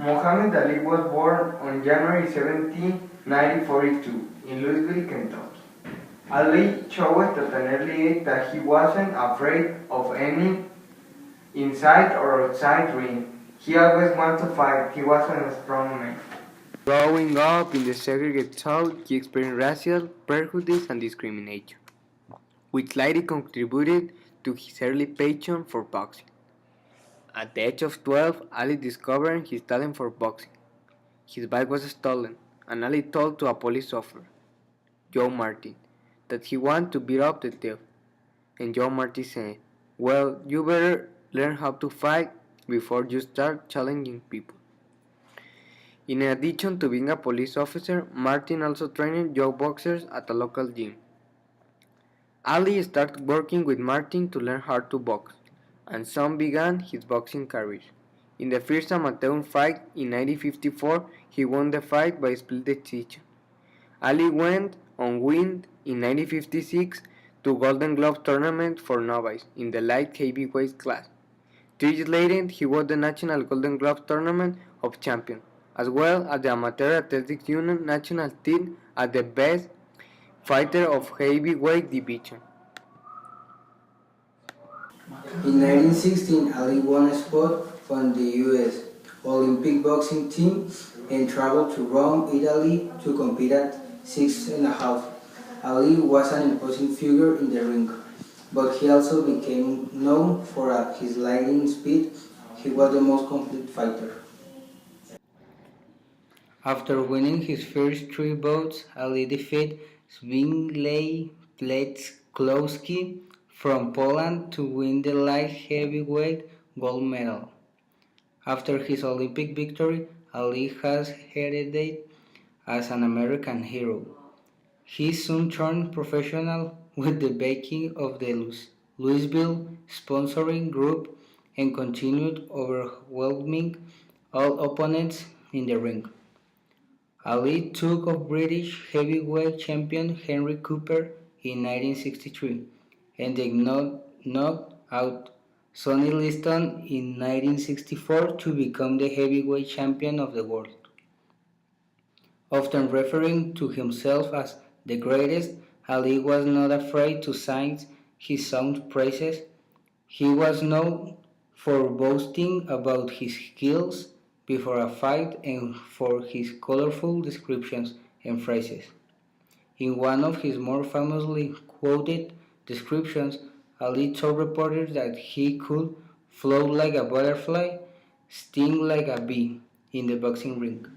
Muhammad Ali was born on January 17, 1942, in Louisville, Kentucky. Ali showed at an early age that he wasn't afraid of any inside or outside ring. He always wanted to fight. He wasn't a strong man. Growing up in the segregated South, he experienced racial prejudice and discrimination, which likely contributed to his early passion for boxing. At the age of 12, Ali discovered his talent for boxing. His bike was stolen, and Ali told to a police officer, Joe Martin, that he wanted to beat up the thief. And Joe Martin said, well, you better learn how to fight before you start challenging people. In addition to being a police officer, Martin also trained young boxers at a local gym. Ali started working with Martin to learn how to box, and soon began his boxing career. In the first amateur fight in 1954, he won the fight by split decision. Ali went on win in 1956 to Golden Glove tournament for novice in the light heavyweight class. 3 years later, he won the National Golden Glove Tournament of Champions, as well as the Amateur Athletics Union national title as the best fighter of heavyweight division. In 1916, Ali won a spot on the U.S. Olympic boxing team and traveled to Rome, Italy to compete at 6.5. Ali was an imposing figure in the ring, but he also became known for his lightning speed. He was the most complete fighter. After winning his first 3 bouts, Ali defeated Zbigniew Kleczkowski from Poland to win the light heavyweight gold medal. After his Olympic victory, Ali has heralded as an American hero. He soon turned professional with the backing of the Louisville sponsoring group and continued overwhelming all opponents in the ring. Ali took off British heavyweight champion Henry Cooper in 1963 and then knocked out Sonny Liston in 1964 to become the heavyweight champion of the world. Often referring to himself as the greatest, Ali was not afraid to sing his own praises. He was known for boasting about his skills before a fight and for his colorful descriptions and phrases. In one of his more famously quoted descriptions, Ali told reporters that he could float like a butterfly, sting like a bee in the boxing ring.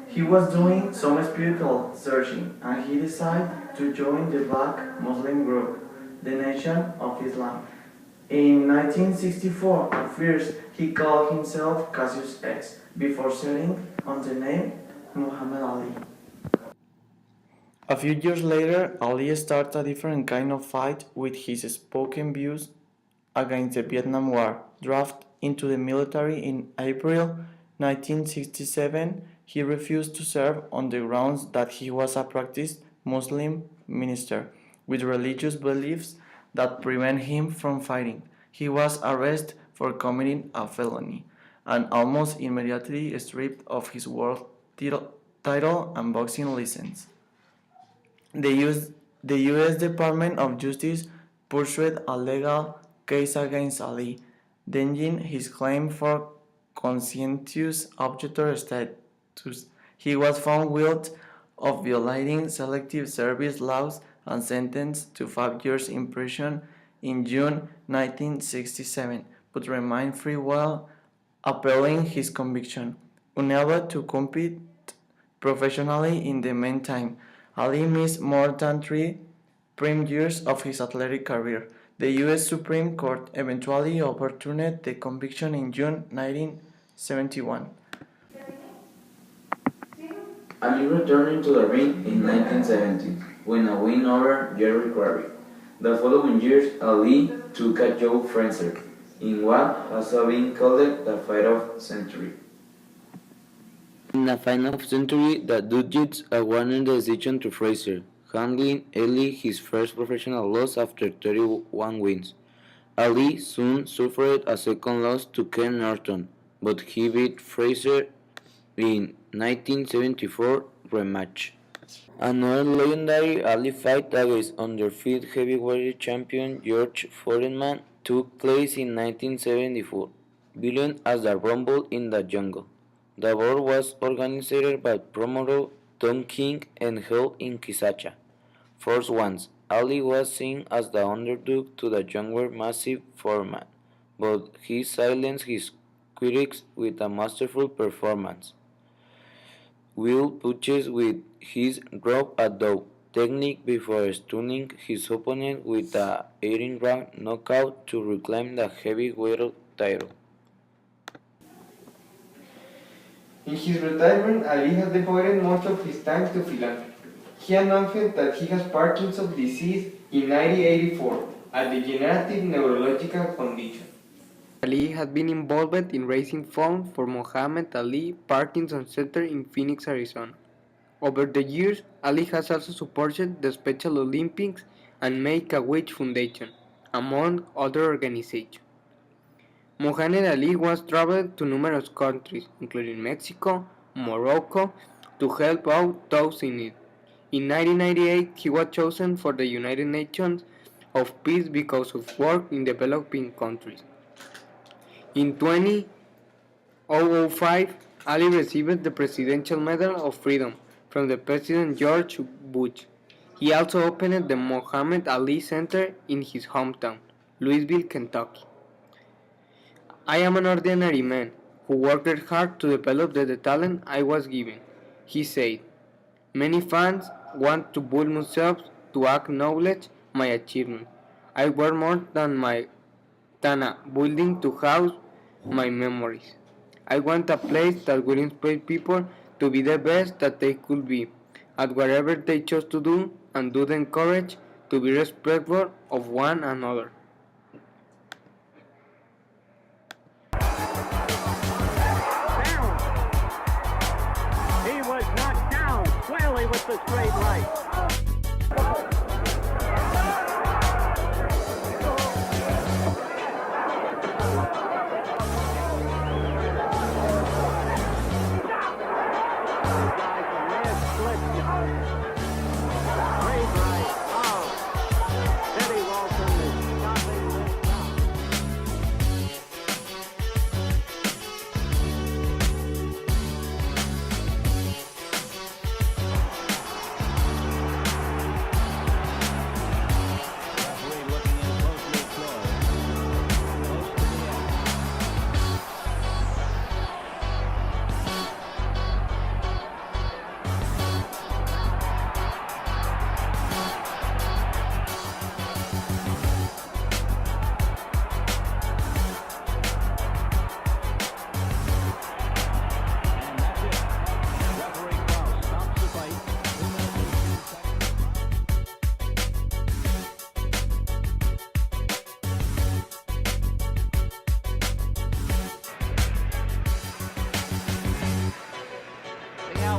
He was doing some spiritual searching and he decided to join the black Muslim group, the Nation of Islam. In 1964, at first, he called himself Cassius X before settling on the name Muhammad Ali. A few years later, Ali started a different kind of fight with his spoken views against the Vietnam War. Drafted into the military in April 1967, he refused to serve on the grounds that he was a practiced Muslim minister with religious beliefs that prevent him from fighting. He was arrested for committing a felony and almost immediately stripped of his world title and boxing license. The U.S. Department of Justice pursued a legal case against Ali, denying his claim for conscientious objector status. He was found guilty of violating selective service laws and sentenced to 5 years in prison in June 1967, but remained free while appealing his conviction. Unable to compete professionally in the meantime, Ali missed more than 3 prime years of his athletic career. The U.S. Supreme Court eventually overturned the conviction in June 1971. Ali returned to the ring in 1970 when a win over Jerry Quarry. The following years, Ali took a Joe Frazier in what has been called the fight of the century. In the fight of the century, the judges awarded the decision to Frazier, handling Ali his first professional loss after 31 wins. Ali soon suffered a second loss to Ken Norton, but he beat Fraser in 1974 rematch. Another legendary Ali fight against undefeated heavyweight champion George Foreman took place in 1974, billion as the Rumble in the Jungle. The bout was organized by promoter Tom King and held in Kisacha. First once, Ali was seen as the underdog to the younger massive Foreman, but he silenced his critics with a masterful performance. Will punches with his drop a dough technique before stunning his opponent with a 18-round knockout to reclaim the heavyweight title. In his retirement, Ali has devoted most of his time to philanthropy. He announced that he has Parkinson's disease in 1984, a degenerative neurological condition. Ali has been involved in raising funds for Muhammad Ali Parkinson Center in Phoenix, Arizona. Over the years, Ali has also supported the Special Olympics and Make-A-Wish Foundation, among other organizations. Muhammad Ali was traveled to numerous countries, including Mexico, Morocco, to help out those in need. In 1998, he was chosen for the United Nations of Peace because of work in developing countries. In 2005, Ali received the Presidential Medal of Freedom from the President George Bush. He also opened the Muhammad Ali Center in his hometown, Louisville, Kentucky. I am an ordinary man who worked hard to develop the talent I was given, he said. Many fans want to build themselves to acknowledge my achievement. I work more than a building to house my memories. I want a place that will inspire people to be the best that they could be at whatever they chose to do and do them courage to be respectful of one another. He was knocked down squarely with the straight right.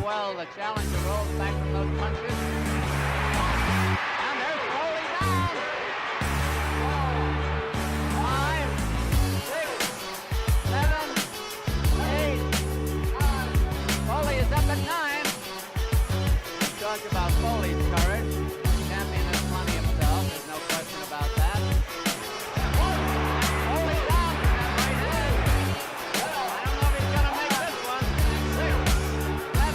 Well, the challenger rolls back from those punches. And they're slowly down. 5, 6, 7, 8, 9. Foley is up at 9. Talk about Foley's courage. Champion has plenty himself. There's no question about that. Foley down from that right hand. I don't know if he's going to make this one. 6, 7,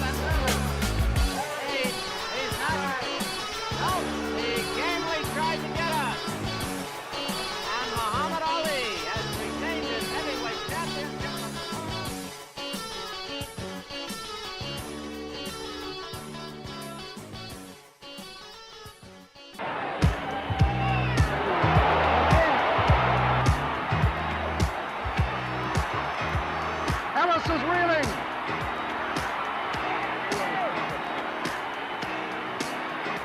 8. He's not. No, he gamely tried to get us. And Muhammad Ali has retained his heavyweight championship. Ellis is reeling.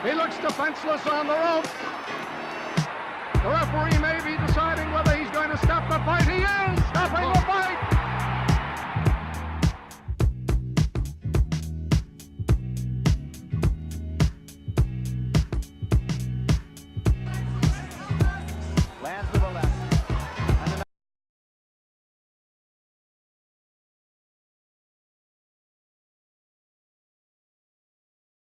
He looks defenseless on the rope.